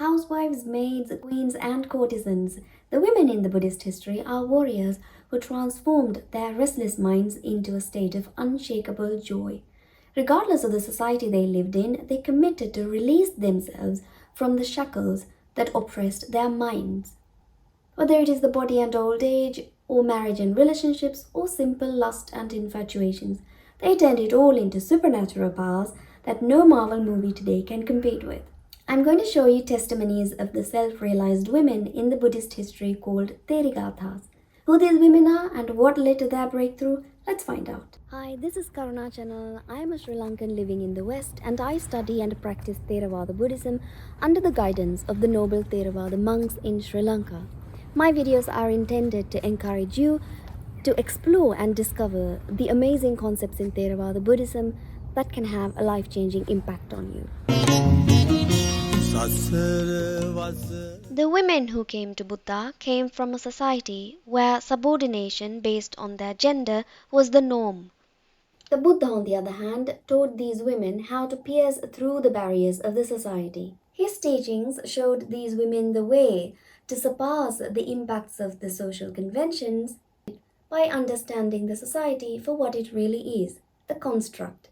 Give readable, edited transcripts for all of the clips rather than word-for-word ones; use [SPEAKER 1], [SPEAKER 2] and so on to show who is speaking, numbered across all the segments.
[SPEAKER 1] housewives, maids, queens, and courtesans, the women in the Buddhist history are warriors who transformed their restless minds into a state of unshakable joy. Regardless of the society they lived in, they committed to release themselves from the shackles that oppressed their minds. Whether it is the body and old age, or marriage and relationships, or simple lust and infatuations, they turned it all into supernatural powers that no Marvel movie today can compete with. I'm going to show you testimonies of the self-realized women in the Buddhist history called Therigathas. Who these women are and what led to their breakthrough, let's find out. Hi, this is Karuna Channel. I am a Sri Lankan living in the West and I study and practice Theravada Buddhism under the guidance of the noble Theravada monks in Sri Lanka. My videos are intended to encourage you to explore and discover the amazing concepts in Theravada Buddhism that can have a life-changing impact on you.
[SPEAKER 2] The women who came to Buddha came from a society where subordination based on their gender was the norm.
[SPEAKER 1] The Buddha, on the other hand, taught these women how to pierce through the barriers of the society. His teachings showed these women the way to surpass the impacts of the social conventions by understanding the society for what it really is, the construct.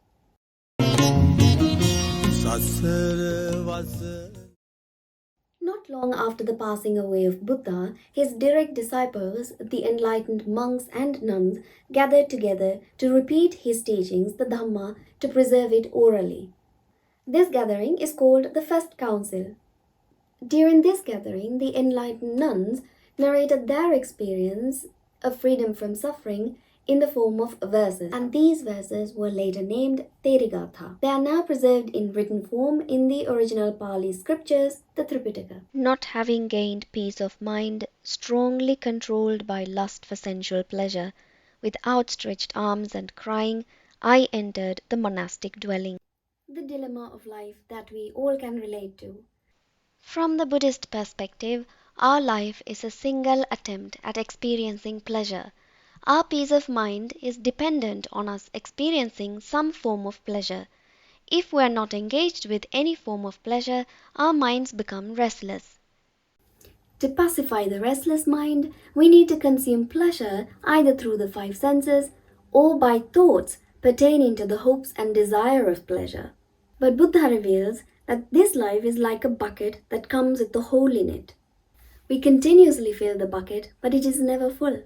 [SPEAKER 1] Not long after the passing away of Buddha, his direct disciples, the enlightened monks and nuns, gathered together to repeat his teachings, the Dhamma, to preserve it orally. This gathering is called the First Council. During this gathering, the enlightened nuns narrated their experience of freedom from suffering in the form of verses, and these verses were later named Therigatha. They are now preserved in written form in the original Pali scriptures, the Tripitaka.
[SPEAKER 2] Not having gained peace of mind, strongly controlled by lust for sensual pleasure, with outstretched arms and crying, I entered the monastic dwelling.
[SPEAKER 1] The dilemma of life that we all can relate to.
[SPEAKER 2] From the Buddhist perspective, our life is a single attempt at experiencing pleasure. Our peace of mind is dependent on us experiencing some form of pleasure. If we are not engaged with any form of pleasure, our minds become restless.
[SPEAKER 1] To pacify the restless mind, we need to consume pleasure either through the five senses or by thoughts pertaining to the hopes and desire of pleasure. But Buddha reveals that this life is like a bucket that comes with the hole in it. We continuously fill the bucket, but it is never full,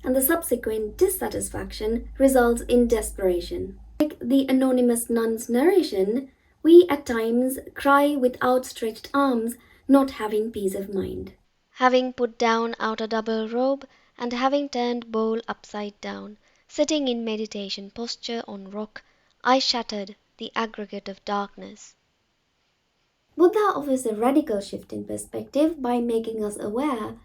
[SPEAKER 1] and the subsequent dissatisfaction results in desperation. Like the anonymous nun's narration, we at times cry with outstretched arms, not having peace of mind.
[SPEAKER 2] Having put down outer double robe and having turned bowl upside down, sitting in meditation posture on rock, I shattered the aggregate of darkness.
[SPEAKER 1] Buddha offers a radical shift in perspective by making us aware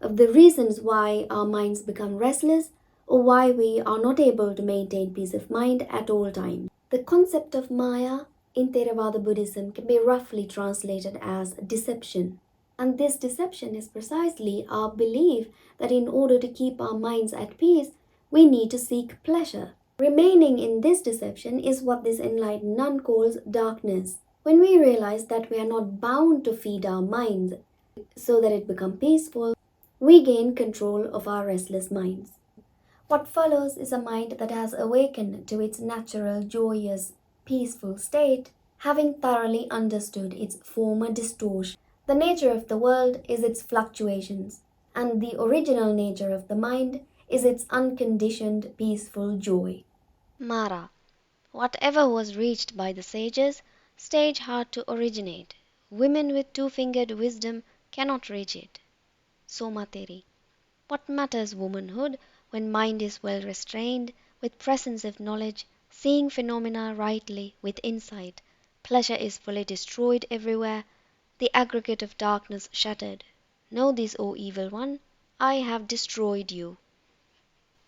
[SPEAKER 1] of the reasons why our minds become restless or why we are not able to maintain peace of mind at all times. The concept of Maya in Theravada Buddhism can be roughly translated as deception. And this deception is precisely our belief that in order to keep our minds at peace, we need to seek pleasure. Remaining in this deception is what this enlightened nun calls darkness. When we realize that we are not bound to feed our minds so that it becomes peaceful, we gain control of our restless minds. What follows is a mind that has awakened to its natural, joyous, peaceful state, having thoroughly understood its former distortion. The nature of the world is its fluctuations, and the original nature of the mind is its unconditioned, peaceful joy.
[SPEAKER 2] Mara. Whatever was reached by the sages, stage hard to originate. Women with two-fingered wisdom cannot reach it. Somateri. What matters womanhood when mind is well restrained, with presence of knowledge, seeing phenomena rightly, with insight. Pleasure is fully destroyed everywhere, the aggregate of darkness shattered. Know this, O evil one, I have destroyed you.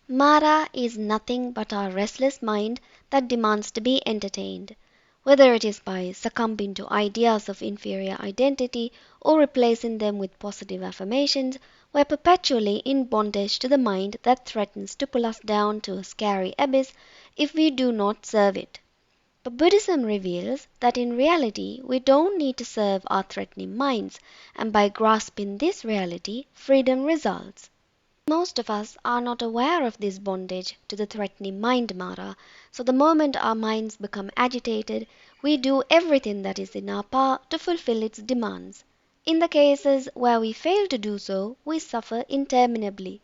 [SPEAKER 2] Mara is nothing but our restless mind that demands to be entertained, whether it is by succumbing to ideas of inferior identity or replacing them with positive affirmations. We're perpetually in bondage to the mind that threatens to pull us down to a scary abyss if we do not serve it. But Buddhism reveals that in reality we don't need to serve our threatening minds, and by grasping this reality, freedom results. Most of us are not aware of this bondage to the threatening mind Mara, so the moment our minds become agitated, we do everything that is in our power to fulfill its demands. In the cases where we fail to do so, we suffer interminably.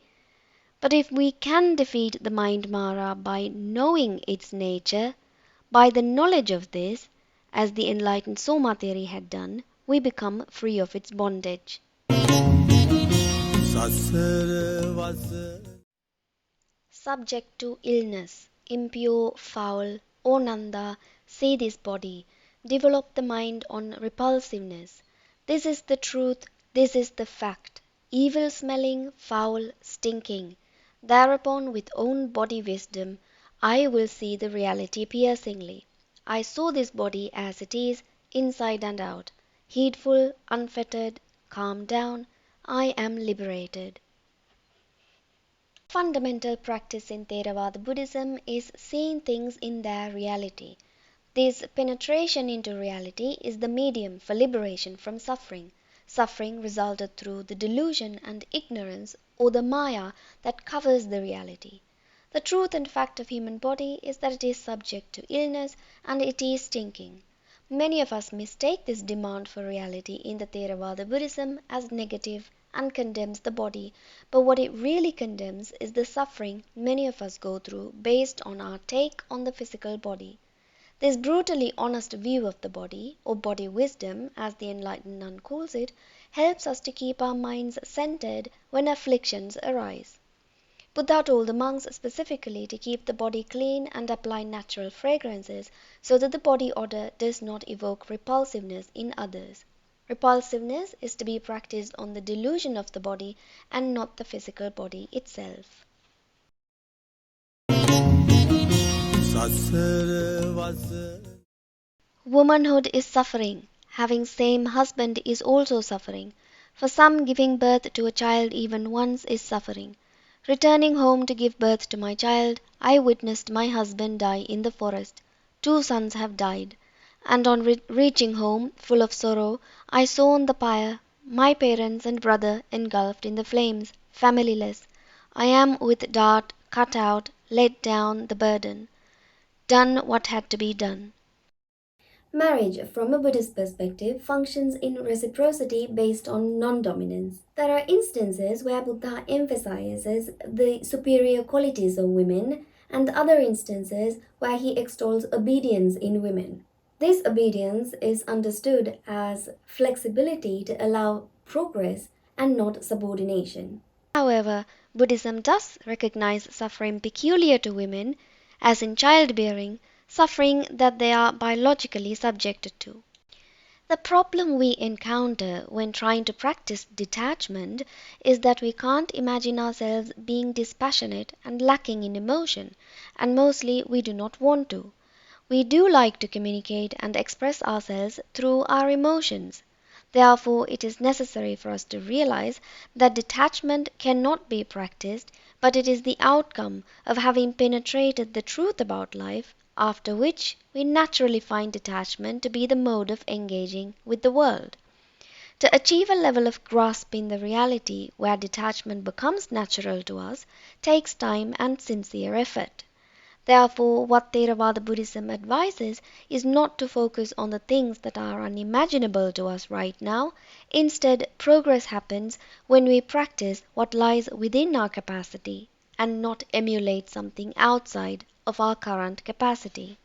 [SPEAKER 2] But if we can defeat the mind Mara by knowing its nature, by the knowledge of this, as the enlightened Somateri had done, we become free of its bondage. Subject to illness, impure, foul, O Nanda, see this body, develop the mind on repulsiveness. This is the truth, this is the fact, evil smelling, foul, stinking. Thereupon with own body wisdom, I will see the reality piercingly. I saw this body as it is, inside and out, heedful, unfettered, calm down, I am liberated. Fundamental practice in Theravada Buddhism is seeing things in their reality. This penetration into reality is the medium for liberation from suffering. Suffering resulted through the delusion and ignorance or the maya that covers the reality. The truth and fact of human body is that it is subject to illness and it is stinking. Many of us mistake this demand for reality in the Theravada Buddhism as negative and condemns the body, but what it really condemns is the suffering many of us go through based on our take on the physical body. This brutally honest view of the body, or body wisdom as the enlightened nun calls it, helps us to keep our minds centered when afflictions arise. Buddha told the monks specifically to keep the body clean and apply natural fragrances so that the body odor does not evoke repulsiveness in others. Repulsiveness is to be practiced on the delusion of the body and not the physical body itself. Womanhood is suffering. Having same husband is also suffering. For some, giving birth to a child even once is suffering. Returning home to give birth to my child, I witnessed my husband die in the forest. 2 sons have died. And on reaching home, full of sorrow, I saw on the pyre my parents and brother engulfed in the flames, familyless. I am with dart cut out, laid down the burden. Done what had to be done.
[SPEAKER 1] Marriage, from a Buddhist perspective, functions in reciprocity based on non dominance. There are instances where Buddha emphasizes the superior qualities of women, and other instances where he extols obedience in women. This obedience is understood as flexibility to allow progress and not subordination.
[SPEAKER 2] However, Buddhism does recognize suffering peculiar to women, as in childbearing, suffering that they are biologically subjected to. The problem we encounter when trying to practice detachment is that we can't imagine ourselves being dispassionate and lacking in emotion, and mostly we do not want to. We do like to communicate and express ourselves through our emotions. Therefore, it is necessary for us to realize that detachment cannot be practiced, but it is the outcome of having penetrated the truth about life, after which we naturally find detachment to be the mode of engaging with the world. To achieve a level of grasping the reality where detachment becomes natural to us takes time and sincere effort. Therefore, what Theravada Buddhism advises is not to focus on the things that are unimaginable to us right now. Instead, progress happens when we practice what lies within our capacity and not emulate something outside of our current capacity.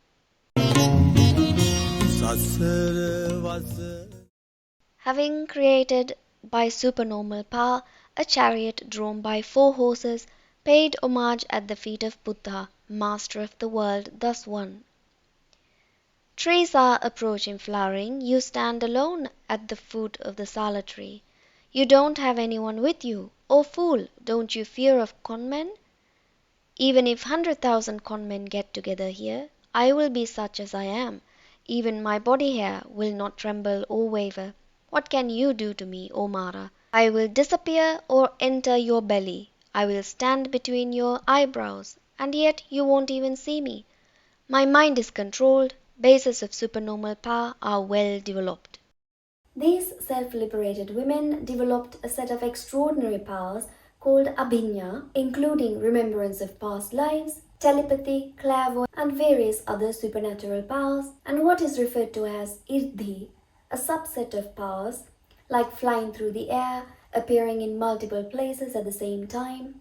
[SPEAKER 2] Having created by supernormal power a chariot drawn by 4 horses, paid homage at the feet of Buddha, master of the world, thus one. Trees are approaching flowering, you stand alone at the foot of the sala tree. You don't have anyone with you. O fool, don't you fear of conmen? Even if 100,000 conmen get together here, I will be such as I am. Even my body hair will not tremble or waver. What can you do to me, O Mara? I will disappear or enter your belly. I will stand between your eyebrows, and yet you won't even see me. My mind is controlled, bases of supernormal power are well developed.
[SPEAKER 1] These self-liberated women developed a set of extraordinary powers called abhinya, including remembrance of past lives, telepathy, clairvoyance, and various other supernatural powers, and what is referred to as irdhi, a subset of powers like flying through the air, appearing in multiple places at the same time.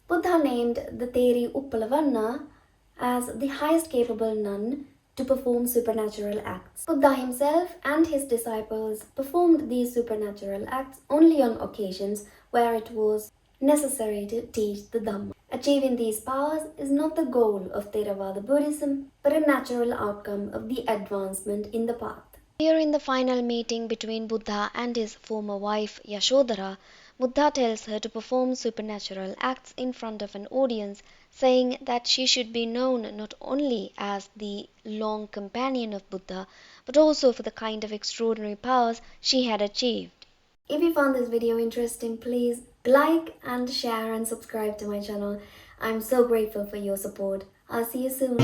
[SPEAKER 1] Buddha named the Teri Uppalavanna as the highest capable nun to perform supernatural acts. Buddha himself and his disciples performed these supernatural acts only on occasions where it was necessary to teach the Dhamma. Achieving these powers is not the goal of Theravada Buddhism, but a natural outcome of the advancement in the path.
[SPEAKER 2] Here in the final meeting between Buddha and his former wife Yashodhara, Buddha tells her to perform supernatural acts in front of an audience, saying that she should be known not only as the long companion of Buddha, but also for the kind of extraordinary powers she had achieved.
[SPEAKER 1] If you found this video interesting, please like and share and subscribe to my channel. I'm so grateful for your support. I'll see you soon.